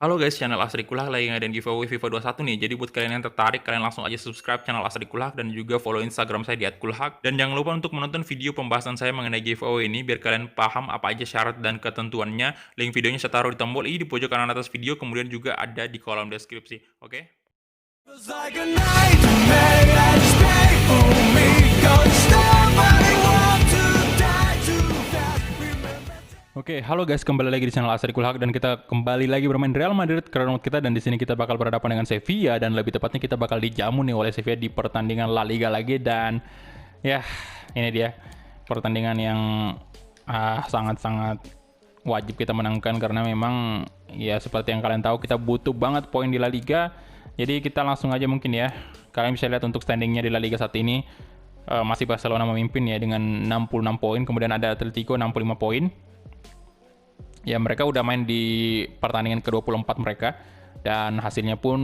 Halo guys, channel Asri Kulak lagi ngadain giveaway FIFA 21 nih. Jadi buat kalian yang tertarik, kalian langsung aja subscribe channel Asri Kulak dan juga follow Instagram saya di @kulhak. Dan jangan lupa untuk menonton video pembahasan saya mengenai giveaway ini biar kalian paham apa aja syarat dan ketentuannya. Link videonya saya taruh di tombol i di pojok kanan atas video, kemudian juga ada di kolom deskripsi. Oke? Feels like a nightmare that's painful me. Don't stop, I want to die too fast. Oke, halo guys, kembali lagi di channel Asri Kulhak dan kita kembali lagi bermain Real Madrid karena kita, dan di sini kita bakal berhadapan dengan Sevilla, dan lebih tepatnya kita bakal dijamu nih oleh Sevilla di pertandingan La Liga lagi. Dan ya, ini dia pertandingan yang sangat-sangat wajib kita menangkan karena memang ya seperti yang kalian tahu kita butuh banget poin di La Liga. Jadi kita langsung aja mungkin ya. Kalian bisa lihat untuk standingnya di La Liga saat ini masih Barcelona memimpin ya dengan 66 poin, kemudian ada Atletico 65 poin. Ya, mereka udah main di pertandingan ke-24 mereka dan hasilnya pun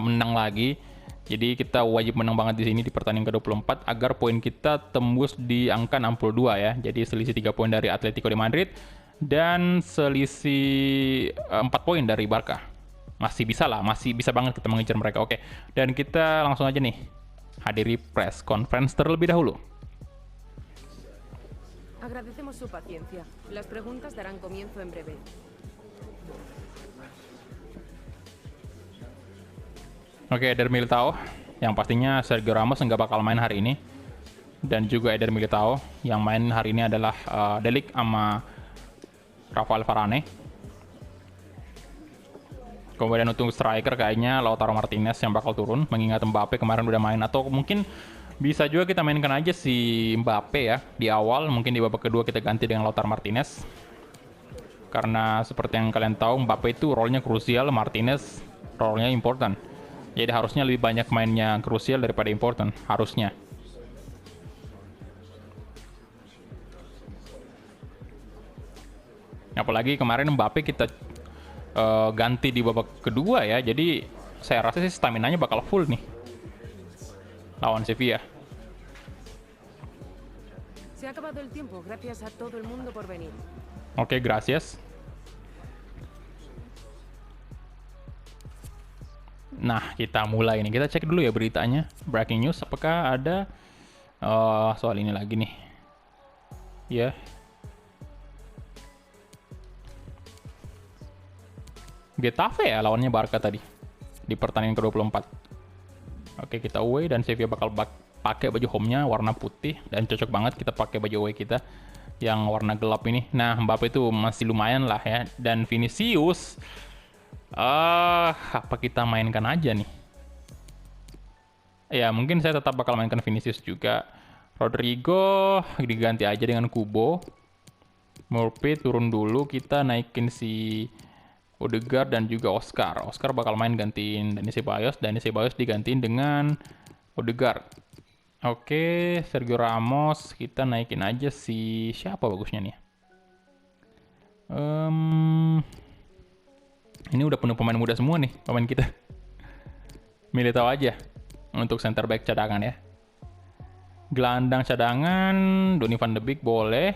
menang lagi. Jadi kita wajib menang banget di sini di pertandingan ke-24 agar poin kita tembus di angka 62 ya. Jadi selisih 3 poin dari Atletico de Madrid dan selisih 4 poin dari Barca. Masih bisa lah, masih bisa banget kita mengejar mereka. Oke. Dan kita langsung aja nih hadiri press conference terlebih dahulu. Agradecemos su paciencia. Las preguntas darán comienzo en breve. Oke, Eder Militao, yang pastinya Sergio Ramos nggak bakal main hari ini. Dan juga Eder Militao, yang main hari ini adalah De Ligt sama Rafael Varane. Kemudian untuk striker kayaknya Lautaro Martinez yang bakal turun, mengingat Mbappe kemarin udah main. Atau mungkin bisa juga kita mainkan aja si Mbappe ya di awal, mungkin di babak kedua kita ganti dengan Lautaro Martinez. Karena seperti yang kalian tahu, Mbappe itu role-nya krusial, Martinez role-nya important. Jadi harusnya lebih banyak mainnya krusial daripada important, harusnya. Apalagi kemarin Mbappe kita ganti di babak kedua ya, jadi saya rasa sih stamina-nya bakal full nih lawan Sevilla. Se ha acabado el tiempo. Gracias a todo el mundo por venir. Oke, gracias. Nah, kita mulai nih. Kita cek dulu ya beritanya. Breaking news, apakah ada soal ini lagi nih? Ya. Getafe ya lawannya Barca tadi di pertandingan ke-24. Oke, kita away dan Sevilla bakal pakai baju home-nya warna putih, dan cocok banget kita pakai baju away kita yang warna gelap ini. Nah, Mbappe itu masih lumayan lah ya, dan Vinicius apa kita mainkan aja nih? Ya, mungkin saya tetap bakal mainkan Vinicius juga. Rodrigo diganti aja dengan Kubo. Murphy turun dulu, kita naikin si Odegaard dan juga Oscar. Oscar bakal main gantiin Dani Ceballos. Dani Ceballos digantiin dengan Odegaard. Oke, Sergio Ramos kita naikin aja si siapa bagusnya nih? Ini udah penuh pemain muda semua nih pemain kita. Militao aja untuk center back cadangan ya. Gelandang cadangan Donny van de Beek boleh.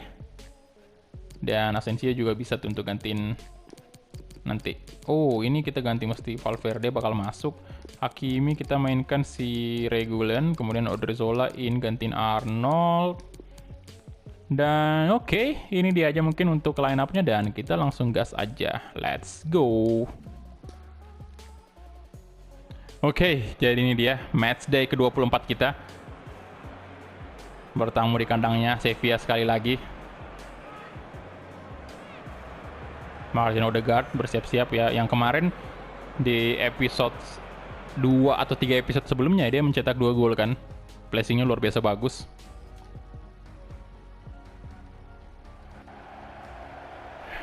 Dan Asensio juga bisa tuh untuk gantiin nanti. Oh, ini kita ganti mesti Valverde bakal masuk. Hakimi kita mainkan si Regulen, kemudian Odriozola gantiin Arnold. Dan oke, ini dia aja mungkin untuk line up-nya, dan kita langsung gas aja. Let's go. Oke, jadi ini dia match day ke-24 kita. Bertamu di kandangnya Sevilla sekali lagi. Martin Odegaard bersiap-siap ya. Yang kemarin di episode 2 atau 3 episode sebelumnya dia mencetak 2 gol kan. Placing-nya luar biasa bagus.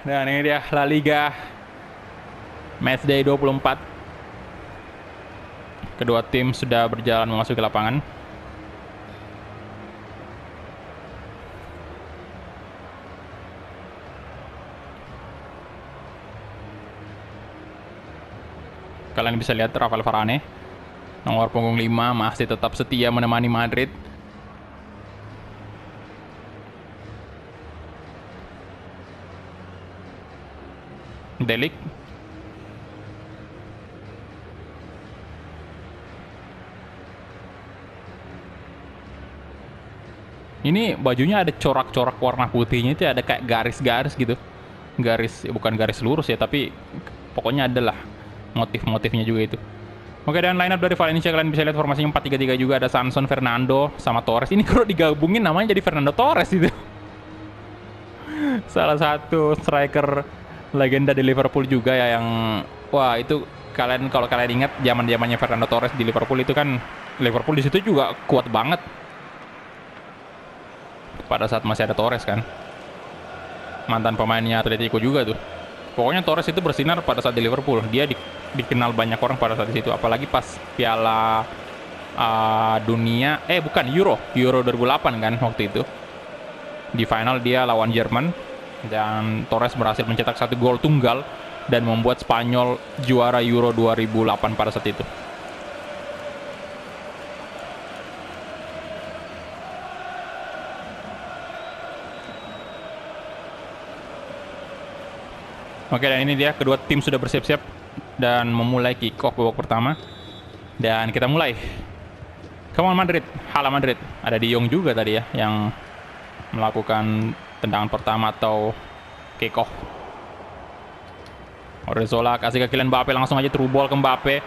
Dan ini dia La Liga Matchday 24. Kedua tim sudah berjalan memasuki lapangan. Kalian bisa lihat Rafael Varane, nomor punggung 5, masih tetap setia menemani Madrid. De Ligt Ini bajunya ada corak-corak warna putihnya, itu ada kayak garis-garis gitu. Garis, bukan garis lurus ya, tapi pokoknya adalah motif-motifnya juga itu. Oke, dan line up dari Valencia kalian bisa lihat formasinya 4-3-3 juga, ada Sanson, Fernando, sama Torres. Ini kalau digabungin namanya jadi Fernando Torres itu. Salah satu striker legenda di Liverpool juga ya, yang wah itu kalian, kalau kalian ingat zaman-zamannya Fernando Torres di Liverpool itu kan, Liverpool di situ juga kuat banget. Pada saat masih ada Torres kan, mantan pemainnya Atletico juga tuh. Pokoknya Torres itu bersinar pada saat di Liverpool. Dia dikenal banyak orang pada saat itu, apalagi pas Piala Dunia, bukan, Euro 2008 kan waktu itu. Di final dia lawan Jerman dan Torres berhasil mencetak 1 gol tunggal dan membuat Spanyol juara Euro 2008 pada saat itu. Oke, dan ini dia kedua tim sudah bersiap-siap dan memulai kick off babak pertama. Dan kita mulai. Come on Madrid, hala Madrid. Ada De Jong juga tadi ya yang melakukan tendangan pertama atau kick off. Odriozola kasih ke Kylian Mbappe, langsung aja through ball ke Mbappe.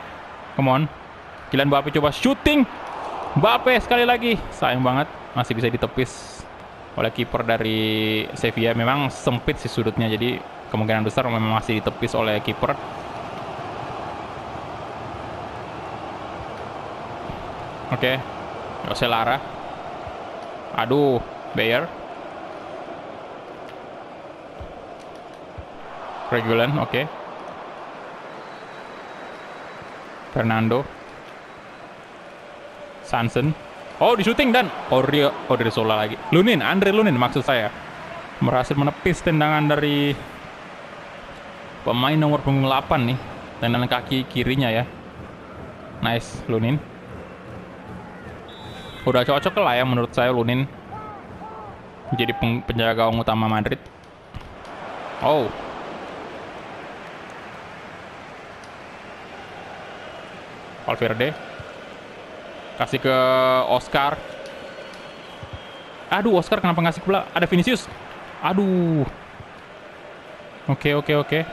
Come on. Kylian Mbappe coba shooting. Mbappe sekali lagi. Sayang banget masih bisa ditepis oleh kiper dari Sevilla. Memang sempit sih sudutnya, jadi kemungkinan besar memang masih ditepis oleh kiper. Oke, Jose Lara. Aduh, Bayer. Regulan, oke. Fernando. Sanson. Oh, di shooting dan Odriozola lagi. Andre Lunin maksud saya. Berhasil menepis tendangan dari pemain nomor punggung 8 nih. Tendangan kaki kirinya ya. Nice, Lunin. Udah cocok lah ya menurut saya Lunin jadi penjaga gawang utama Madrid. Oh. Valverde. Kasih ke Oscar. Aduh, Oscar kenapa ngasih bola? Ada Vinicius. Aduh. Oke.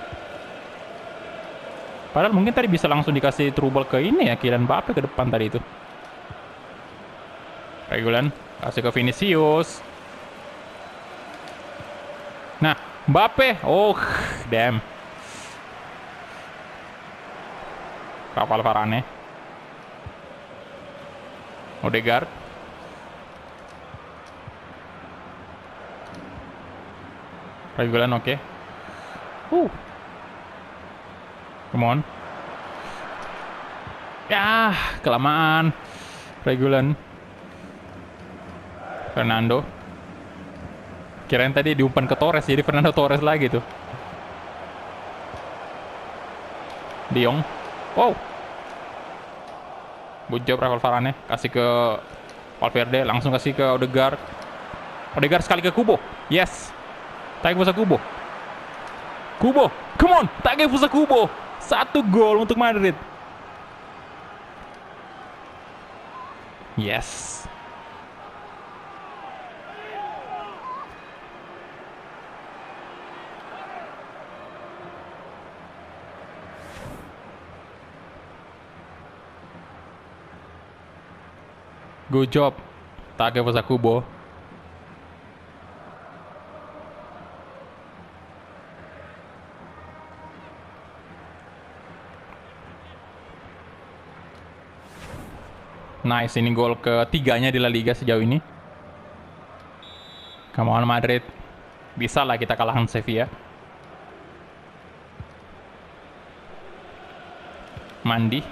Padahal mungkin tadi bisa langsung dikasih trouble ke ini ya, Kylian Mbappe ke depan tadi itu. Regulan kasih ke Vinicius. Nah, Mbappe. Oh, damn. Rafael Varane. Odegaard. Regulan oke. Come on. Ya, kelamaan. Regulan. Fernando. Kirain tadi diumpan ke Torres, jadi Fernando Torres lagi tuh. De Jong. Wow. Good job Rafael Varane. Kasih ke Valverde, langsung kasih ke Odegaard. Odegaard sekali ke Kubo. Yes. Takefusa Kubo. Kubo, come on, Takefusa Kubo. 1 gol untuk Madrid. Yes. Good job, Takefusa Kubo. Nice, ini gol ketiganya di La Liga sejauh ini. Come on Madrid. Bisa lah kita kalahkan Sevilla. Mandi.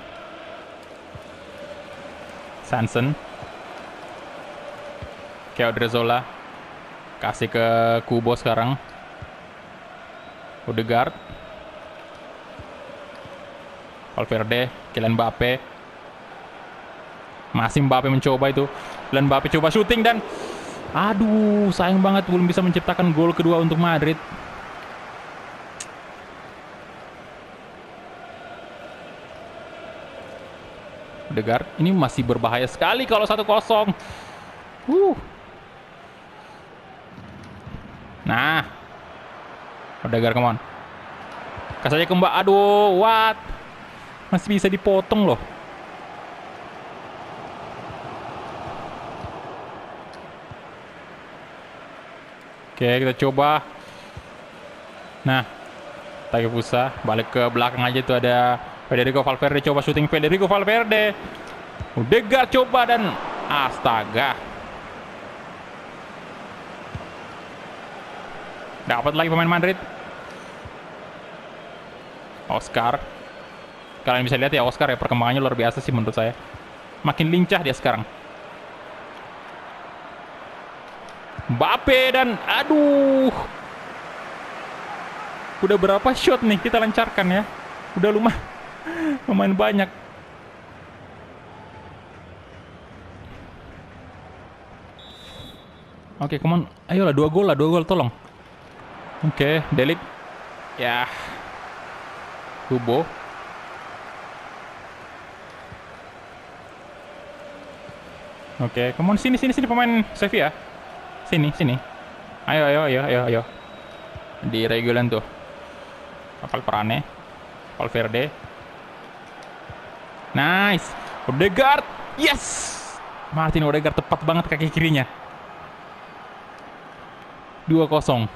Sanson. Odriozola. Kasih ke Kubo sekarang. Odegaard. Valverde. Kylian Mbappe. Masih Mbappe mencoba itu. Kylian Mbappe coba syuting dan aduh, sayang banget belum bisa menciptakan gol kedua untuk Madrid. Odegaard ini masih berbahaya sekali kalau 1-0. Nah. Odegaard, come on. Kasih aja ke Mbak. Aduh, what? Masih bisa dipotong loh. Oke, kita coba. Nah, Takefusa balik ke belakang aja tuh, ada Federico Valverde, coba syuting Federico Valverde. Odegaard coba dan astaga. Dapat lagi pemain Madrid. Oscar. Kalian bisa lihat ya Oscar ya, perkembangannya luar biasa sih menurut saya. Makin lincah dia sekarang. Mbappe dan aduh. Udah berapa shot nih kita lancarkan ya? Udah lumayan banyak. Oke, come on. Ayolah 2 gol tolong. Oke, Delik. Ya. Kubo. Oke, come on, sini pemain Sevilla. Sini. Ayo. Di regulan tuh. Kapal Perane. Valverde. Nice. Odegaard. Yes. Martin Odegaard tepat banget kaki kirinya. 2-0.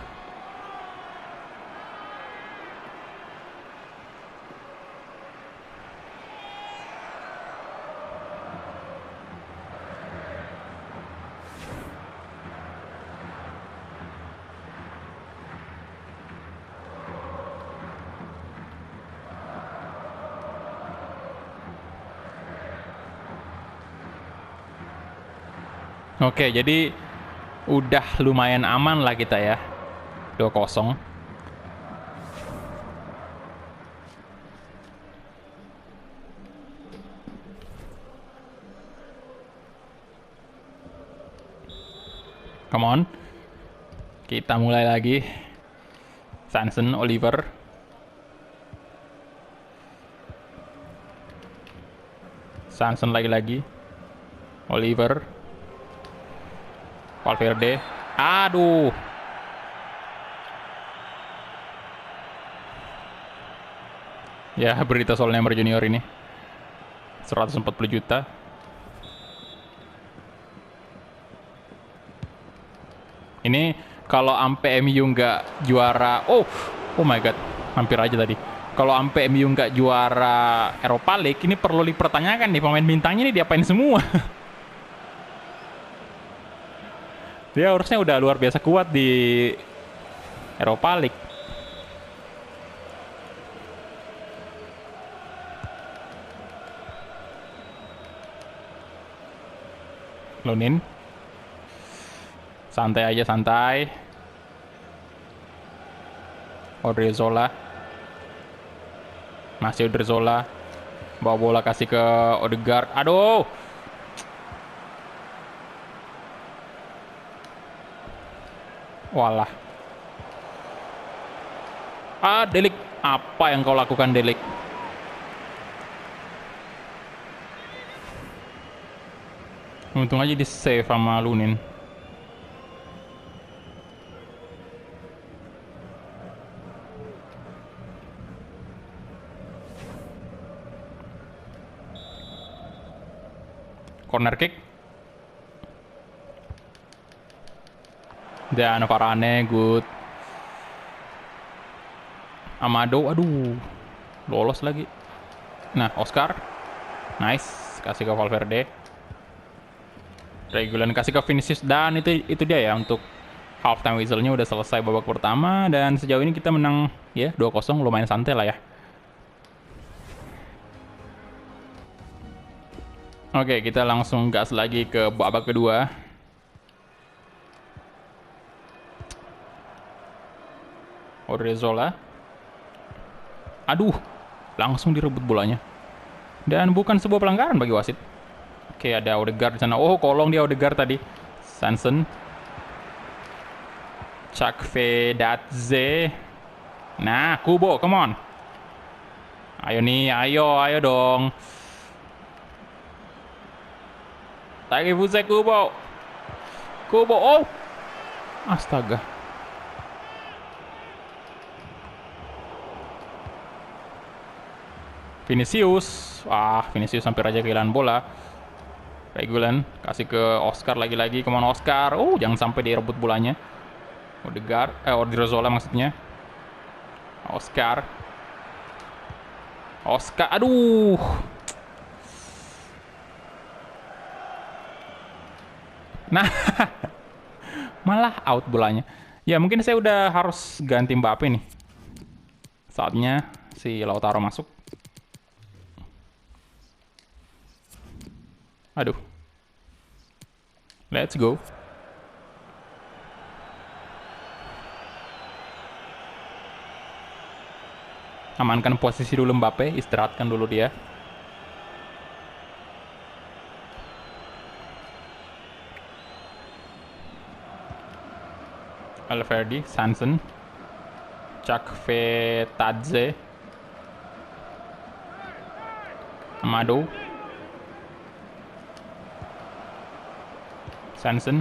Oke, jadi udah lumayan aman lah kita ya. 2-0. Come on. Kita mulai lagi. Sanson, Oliver. Sanson lagi. Oliver. Valverde. Aduh. Ya, berita soal Neymar Junior ini. 140 juta. Ini kalau ampe MU nggak juara, oh my god, hampir aja tadi. Kalau ampe MU nggak juara Europa League, ini perlu dipertanyakan nih pemain bintangnya ini diapain semua. Dia harusnya udah luar biasa kuat di Europa League. Lunin. Santai aja, santai. Odriozola. Masih Odriozola. Bawa bola kasih ke Odegaard. Aduh. Walah. Delik. Apa yang kau lakukan, Delik? Untung aja di save sama Lunin. Corner kick. Dan Varane, good. Amado, aduh. Lolos lagi. Nah, Oscar. Nice. Kasih ke Valverde. Regulan kasih ke Vinicius. Dan itu dia ya untuk halftime whistle-nya udah selesai babak pertama. Dan sejauh ini kita menang ya 2-0, lumayan santai lah ya. Oke, kita langsung gas lagi ke babak kedua. Odriozola. Aduh, langsung direbut bolanya. Dan bukan sebuah pelanggaran bagi wasit. Oke, ada Odegaard di sana. Oh, kolong dia Odegaard tadi. Sanson. Chakvedadze. Nah, Kubo, come on. Ayo nih, ayo dong. Takefusa Kubo. Oh. Astaga. Vinicius. Wah, Vinicius hampir aja kehilangan bola. Regulan kasih ke Oscar lagi-lagi. Kemana Oscar? Oh, jangan sampai direbut bolanya. Odriozola maksudnya. Oscar. Aduh. Nah, malah out bolanya. Ya, mungkin saya udah harus ganti Mbappe nih. Saatnya si Lautaro masuk. Aduh. Let's go. Amankan posisi dulu Mbappe, istirahatkan dulu dia. Valverde, Sanson, Chakvetadze, Amado, Sanson,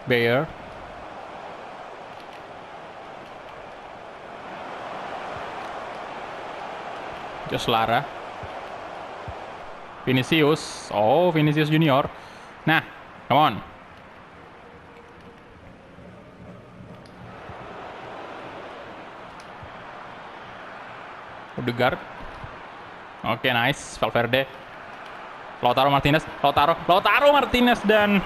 Bayer, Joslara, Vinicius. Oh, Vinicius Junior. Nah, come on. Odegaard. Oke, nice. Valverde. Lautaro Martinez dan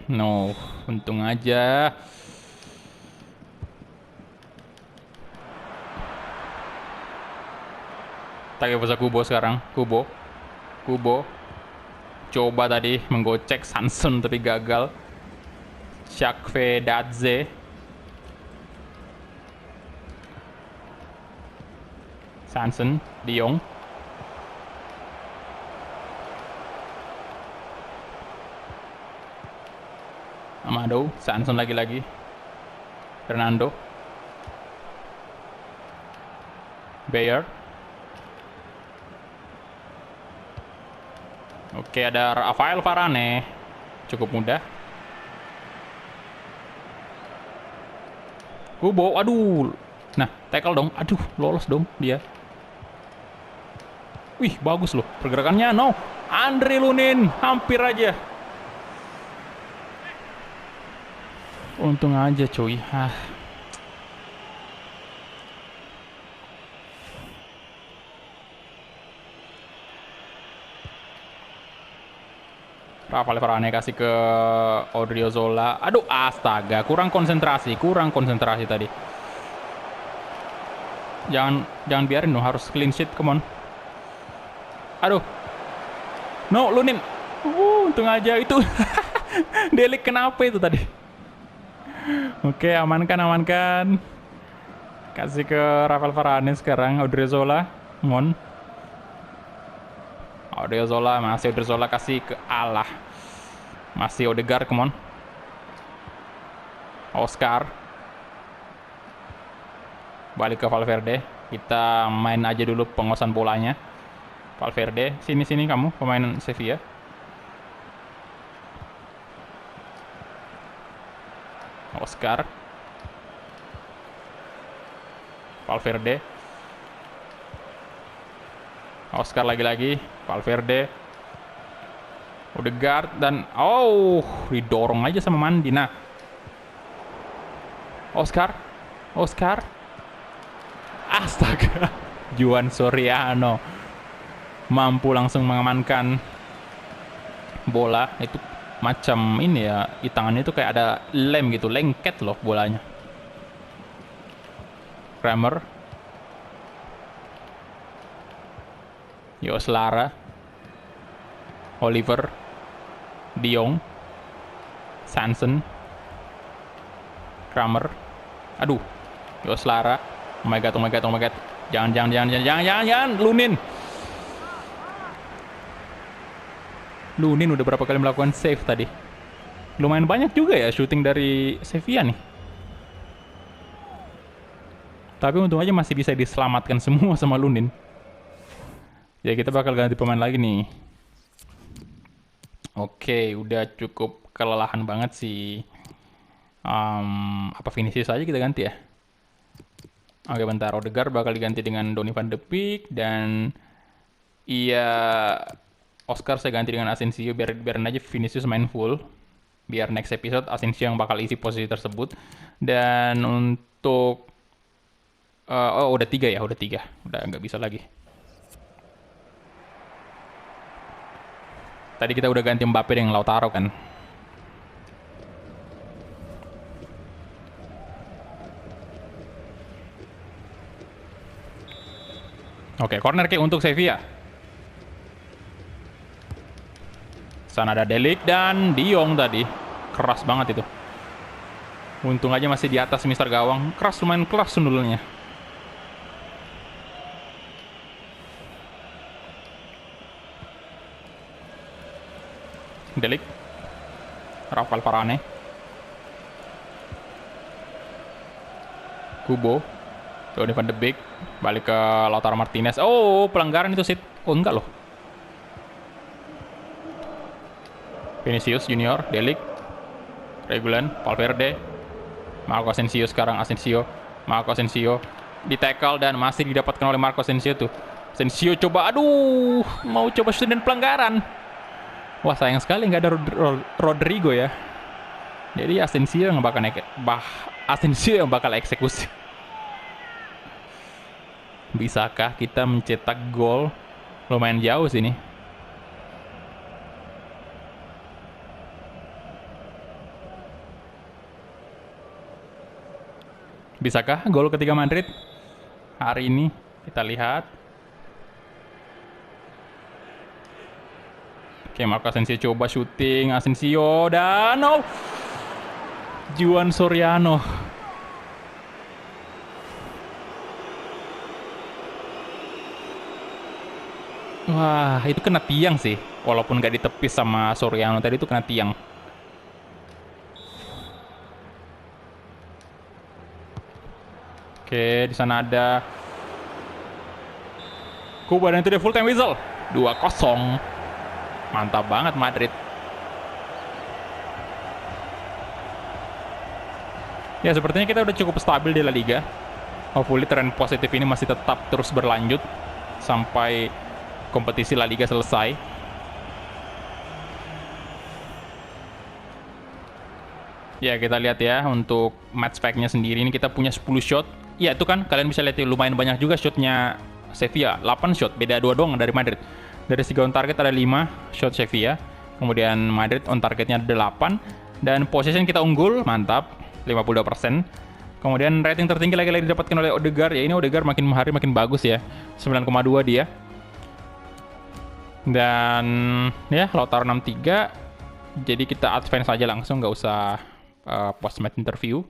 no, untung aja. Takefusa Kubo sekarang. Kubo. Coba tadi menggocek Sanson tapi gagal. Chakvedadze. Sanson, De Jong. Amado, Sanson lagi-lagi. Fernando. Bayer. Oke, ada Rafael Varane. Cukup mudah. Kubo, aduh. Nah, tackle dong. Aduh, lolos dong dia. Wih, bagus loh pergerakannya. No, Andre Lunin hampir aja. Untung aja cuy. Rafael Varane kasih ke Odriozola. Aduh, astaga, kurang konsentrasi tadi. Jangan biarin dong, harus clean sheet, come on. Aduh. No, Lunin. Untung aja itu. Delik kenapa itu tadi? Oke, amankan. Kasih ke Rafael Varane sekarang. Odriozola. Mon. Odriozola kasih ke Allah. Masih Odegaard, come on. Oscar. Balik ke Valverde. Kita main aja dulu penguasaan bolanya. Valverde, sini kamu, pemain Sevilla. Oscar. Valverde. Oscar lagi-lagi. Valverde. Odegaard dan didorong aja sama Mandi. Nah. Oscar. Astaga. Juan Soriano mampu langsung mengamankan bola. Itu macam ini ya, di tangannya itu kayak ada lem gitu, lengket loh bolanya. Kramer, Joslara, Oliver, De Jong, Sanson, Kramer. Aduh, Joslara. Oh my god. Jangan. Lunin udah berapa kali melakukan save tadi. Lumayan banyak juga ya shooting dari Sevilla nih. Tapi untung aja masih bisa diselamatkan semua sama Lunin. Ya kita bakal ganti pemain lagi nih. Oke, udah cukup kelelahan banget sih. Apa Vinicius aja kita ganti ya? Oke bentar, Odegaard bakal diganti dengan Donny van de Beek. Dan iya, Oscar saya ganti dengan Asensio. Biarin aja Vinicius main full. Biar next episode Asensio yang bakal isi posisi tersebut. Dan untuk udah 3 ya, udah nggak bisa lagi. Tadi kita udah ganti Mbappe dengan Lautaro kan. Oke, corner kick untuk Sevilla. Sana ada Delik dan Diong tadi. Keras banget itu. Untung aja masih di atas Mister Gawang. Lumayan keras sundulnya. Delik. Rafael Varane. Kubo. Donny van de Beek. Balik ke Lautaro Martinez. Oh, pelanggaran itu, Sid. Oh, enggak loh. Vinicius Junior, Delik, Regulan, Valverde, Marco Asensio sekarang, Marco Asensio di tackle dan masih didapatkan oleh Marco Asensio tuh. Asensio coba, aduh, mau coba shoot dan pelanggaran. Wah, sayang sekali nggak ada Rodrigo ya. Jadi Asensio yang bakal eksekusi. Bisakah kita mencetak gol? Lumayan jauh sini. Bisakah gol ketiga Madrid hari ini? Kita lihat. Oke, Marco Asensio coba syuting. Asensio dan Juan Soriano. Wah, itu kena tiang sih. Walaupun nggak ditepis sama Soriano tadi, itu kena tiang. Oke, di sana ada Kuba dan itu dia full time whistle. 2-0. Mantap banget Madrid. Ya, sepertinya kita udah cukup stabil di La Liga. Hopefully tren positif ini masih tetap terus berlanjut sampai kompetisi La Liga selesai. Ya, kita lihat ya untuk match pack-nya sendiri ini kita punya 10 shot. Ya, itu kan kalian bisa lihat ya, lumayan banyak juga shotnya Sevilla. 8 shot, beda 2 doang dari Madrid. Dari segi on target ada 5 shot Sevilla. Kemudian Madrid on targetnya ada 8. Dan possession kita unggul, mantap, 52%. Kemudian rating tertinggi lagi-lagi didapatkan oleh Odegaard. Ya, ini Odegaard makin hari makin bagus ya. 9,2 dia. Dan ya, Lautaro 63. Jadi kita advance aja langsung, nggak usah post-match interview.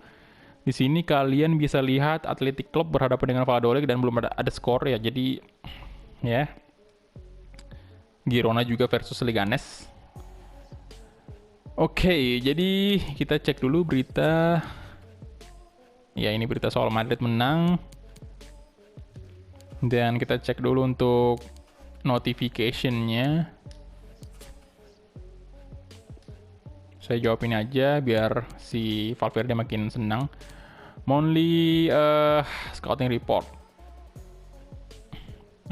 Di sini kalian bisa lihat Athletic Club berhadapan dengan Valladolid dan belum ada skor ya. Jadi ya, Girona juga versus Leganes. Oke, jadi kita cek dulu berita. Ya, ini berita soal Madrid menang. Dan kita cek dulu untuk notification-nya. Saya jawabin aja biar si Valverde makin senang. Monthly scouting report.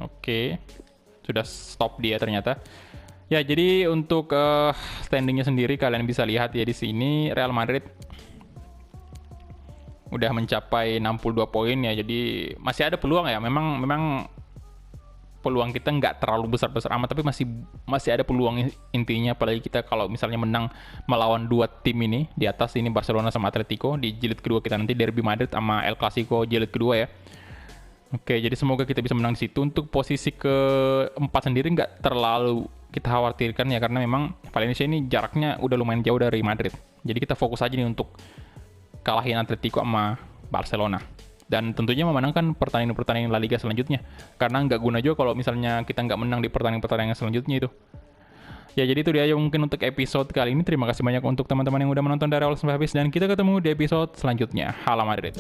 Oke. Sudah stop dia ternyata. Ya, jadi untuk standingnya sendiri kalian bisa lihat ya di sini Real Madrid udah mencapai 62 poin ya. Jadi masih ada peluang ya. Memang peluang kita nggak terlalu besar-besar amat, tapi masih ada peluang intinya, apalagi kita kalau misalnya menang melawan 2 tim ini di atas, ini Barcelona sama Atletico di jilid kedua kita nanti, Derby Madrid sama El Clasico jilid kedua ya. Oke, jadi semoga kita bisa menang di situ. Untuk posisi keempat sendiri nggak terlalu kita khawatirkan ya, karena memang Valencia ini jaraknya udah lumayan jauh dari Madrid. Jadi kita fokus aja nih untuk kalahin Atletico sama Barcelona. Dan tentunya memenangkan pertandingan-pertandingan La Liga selanjutnya. Karena nggak guna juga kalau misalnya kita nggak menang di pertandingan-pertandingan selanjutnya itu. Ya jadi itu dia aja mungkin untuk episode kali ini. Terima kasih banyak untuk teman-teman yang udah menonton dari awal sampai habis, dan kita ketemu di episode selanjutnya. Hala Madrid.